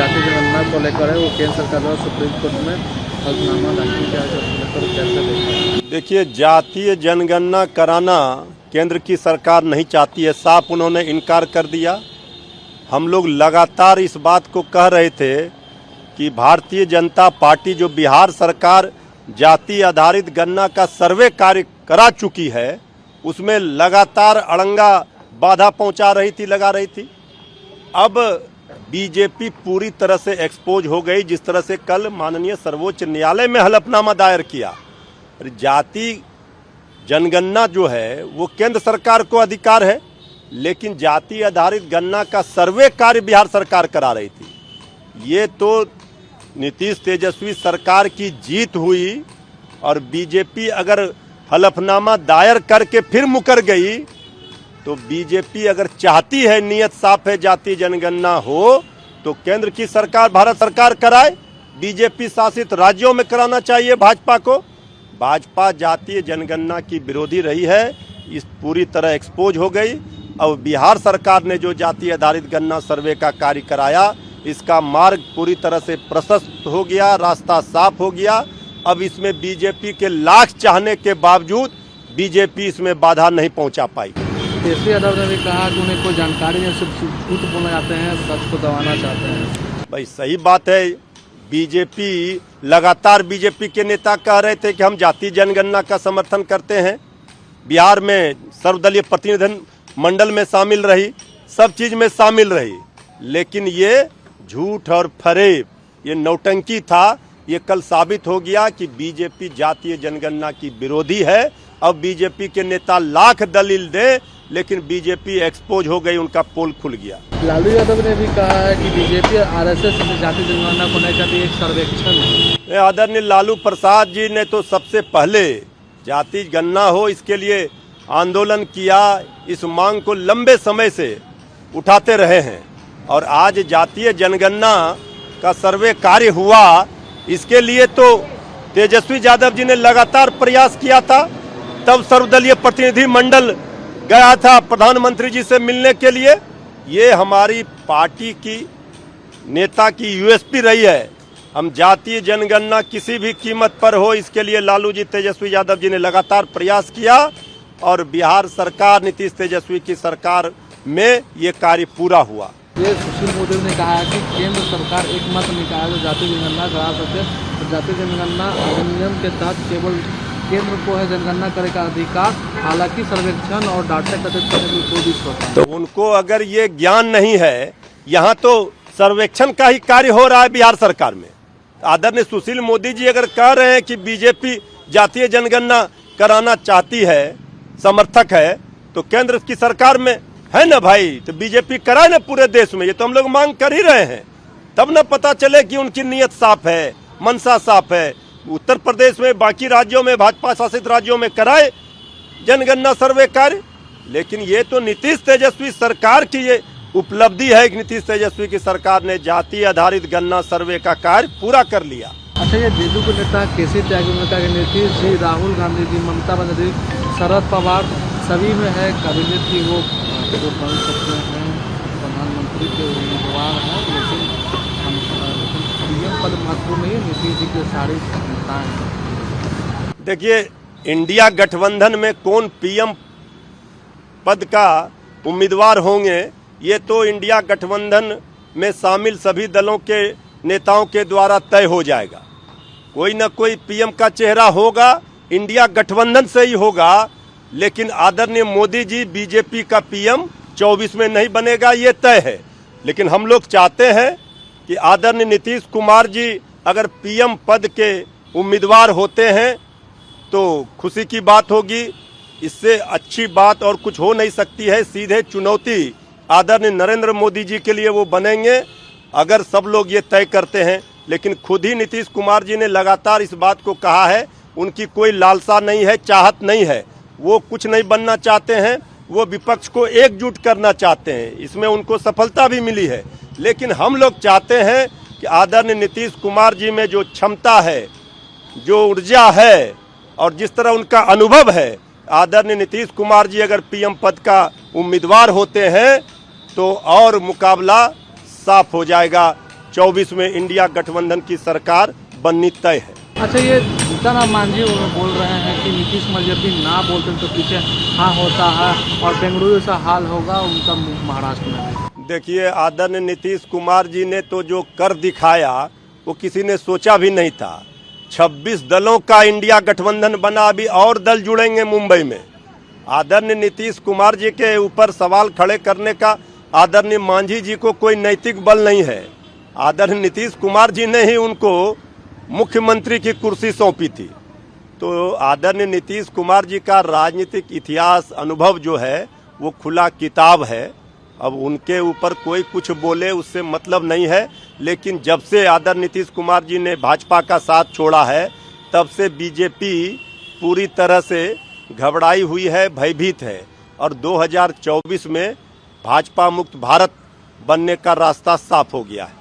जाति जनगणना को लेकर है वो केंद्र सरकार द्वारा सुप्रीम कोर्ट में हलफनामा दाखिल किया है, कैसे देखते हैं? देखिए, जातीय जनगणना कराना केंद्र की सरकार नहीं चाहती है, साफ उन्होंने इनकार कर दिया। हम लोग लगातार इस बात को कह रहे थे कि भारतीय जनता पार्टी जो बिहार सरकार जाति आधारित गणना का सर्वे कार्य करा चुकी है उसमें लगातार अड़ंगा बाधा पहुंचा रही थी, लगा रही थी। अब बीजेपी पूरी तरह से एक्सपोज हो गई, जिस तरह से कल माननीय सर्वोच्च न्यायालय में हलफनामा दायर किया। जाति जनगणना जो है वो केंद्र सरकार को अधिकार है, लेकिन जाति आधारित गणना का सर्वे कार्य बिहार सरकार करा रही थी। ये तो नीतीश तेजस्वी सरकार की जीत हुई और बीजेपी अगर हलफनामा दायर करके फिर मुकर गई तो बीजेपी अगर चाहती है, नियत साफ है, जाति जनगणना हो तो केंद्र की सरकार भारत सरकार कराए, बीजेपी शासित राज्यों में कराना चाहिए भाजपा को। भाजपा जातीय जनगणना की विरोधी रही है, इस पूरी तरह एक्सपोज हो गई। अब बिहार सरकार ने जो जाति आधारित गणना सर्वे का कार्य कराया, इसका मार्ग पूरी तरह से प्रशस्त हो गया, रास्ता साफ हो गया। अब इसमें बीजेपी के लाख चाहने के बावजूद बीजेपी इसमें बाधा नहीं पहुंचा पाई। तेजस्वी यादव ने भी कहा कि उन्हें कोई जानकारी नहीं, सिर्फ झूठ बोलना चाहते हैं, सच को दबाना चाहते हैं। भाई सही बात है, बीजेपी लगातार बीजेपी के नेता कह रहे थे कि हम जातीय जनगणना का समर्थन करते हैं, बिहार में सर्वदलीय प्रतिनिधि मंडल में शामिल रही, सब चीज में शामिल रही, लेकिन ये झूठ और फरेब, ये नौटंकी था। ये कल साबित हो गया कि बीजेपी जातीय जनगणना की विरोधी है। अब बीजेपी के नेता लाख दलील दे, लेकिन बीजेपी एक्सपोज हो गई, उनका पोल खुल गया। लालू यादव ने भी कहा है कि बीजेपी आरएसएस जाति जनगणना को नहीं चाहती, एक सर्वेक्षण है। आदरणीय लालू प्रसाद जी ने तो सबसे पहले जाति गणना हो इसके लिए आंदोलन किया, इस मांग को लंबे समय से उठाते रहे हैं और आज जातीय जनगणना का सर्वे कार्य हुआ, इसके लिए तो तेजस्वी यादव जी ने लगातार प्रयास किया था। तब सर्वदलीय प्रतिनिधि मंडल गया था प्रधानमंत्री जी से मिलने के लिए। ये हमारी पार्टी की नेता की यूएसपी रही है, हम जातीय जनगणना किसी भी कीमत पर हो, इसके लिए लालू जी तेजस्वी यादव जी ने लगातार प्रयास किया और बिहार सरकार नीतीश तेजस्वी की सरकार में ये कार्य पूरा हुआ। ये सुशील मोदी ने कहा है कि केंद्र सरकार एक मत निकाले जो जाति जनगणना करा सके, तो जाति जनगणना अधिनियम के तहत केवल केंद्र को है जनगणना करे का अधिकार, हालांकि सर्वेक्षण और डाटा एकत्रित करने की कोई भी होता है। तो उनको अगर ये ज्ञान नहीं है, यहाँ तो सर्वेक्षण का ही कार्य हो रहा है बिहार सरकार में। आदरणीय सुशील मोदी जी अगर कह रहे हैं कि बीजेपी जातीय जनगणना कराना चाहती है, समर्थक है, तो केंद्र की सरकार में है ना भाई, तो बीजेपी कराए ना पूरे देश में। ये तो हम लोग मांग कर ही रहे हैं, तब ना पता चले कि उनकी नीयत साफ है, मनसा साफ है। उत्तर प्रदेश में, बाकी राज्यों में, भाजपा शासित राज्यों में कराए जनगणना सर्वे कार्य, लेकिन ये तो नीतीश तेजस्वी सरकार की ये उपलब्धि है कि नीतीश तेजस्वी की सरकार ने जाति आधारित गणना सर्वे का कार्य पूरा कर लिया। अच्छा, ये जेडीयू के नेता केसी त्यागी ने कहा कि नीतीश जी, राहुल गांधी जी, ममता बनर्जी, शरद पवार सभी में है काबिलियत की, वो बन सकते हैं, प्रधानमंत्री के उम्मीदवार हैं, लेकिन पीएम पद महत्वपूर्ण नहीं है, नीतीश जी के सारी नेताएं हैं। देखिए, इंडिया गठबंधन में कौन पीएम पद का उम्मीदवार होंगे, ये तो इंडिया गठबंधन में शामिल सभी दलों के नेताओं के द्वारा तय हो जाएगा। कोई न कोई पीएम का चेहरा होगा, इंडिया गठबंधन से ही होगा, लेकिन आदरणीय मोदी जी बीजेपी का पीएम 24 में नहीं बनेगा, ये तय है। लेकिन हम लोग चाहते हैं कि आदरणीय नीतीश कुमार जी अगर पीएम पद के उम्मीदवार होते हैं तो खुशी की बात होगी, इससे अच्छी बात और कुछ हो नहीं सकती है। सीधे चुनौती आदरणीय नरेंद्र मोदी जी के लिए वो बनेंगे अगर सब लोग ये तय करते हैं। लेकिन खुद ही नीतीश कुमार जी ने लगातार इस बात को कहा है, उनकी कोई लालसा नहीं है, चाहत नहीं है, वो कुछ नहीं बनना चाहते हैं, वो विपक्ष को एकजुट करना चाहते हैं। इसमें उनको सफलता भी मिली है, लेकिन हम लोग चाहते हैं कि आदरणीय नीतीश कुमार जी में जो क्षमता है, जो ऊर्जा है और जिस तरह उनका अनुभव है, आदरणीय नीतीश कुमार जी अगर पीएम पद का उम्मीदवार होते हैं तो और मुकाबला साफ हो जाएगा। 2024 में इंडिया गठबंधन की सरकार बननी तय है। अच्छा, ये जीतन राम मांझी वो बोल रहे हैं कि नीतीश कुमार जब भी ना बोलते तो पीछे हाँ होता है और बेंगलुरु जैसा हाल होगा उनका महाराष्ट्र में। देखिए, आदरणीय नीतीश कुमार जी ने तो जो कर दिखाया वो किसी ने सोचा भी नहीं था। 26 दलों का इंडिया गठबंधन बना, अभी और दल जुड़ेंगे मुंबई में। आदरणीय नीतीश कुमार जी के ऊपर सवाल खड़े करने का आदरणीय मांझी जी को कोई नैतिक बल नहीं है। आदरणीय नीतीश कुमार जी ने ही उनको मुख्यमंत्री की कुर्सी सौंपी थी। तो आदरणीय नीतीश कुमार जी का राजनीतिक इतिहास अनुभव जो है वो खुला किताब है। अब उनके ऊपर कोई कुछ बोले उससे मतलब नहीं है, लेकिन जब से आदरणीय नीतीश कुमार जी ने भाजपा का साथ छोड़ा है तब से बीजेपी पूरी तरह से घबराई हुई है, भयभीत है और 2024 में भाजपा मुक्त भारत बनने का रास्ता साफ हो गया है।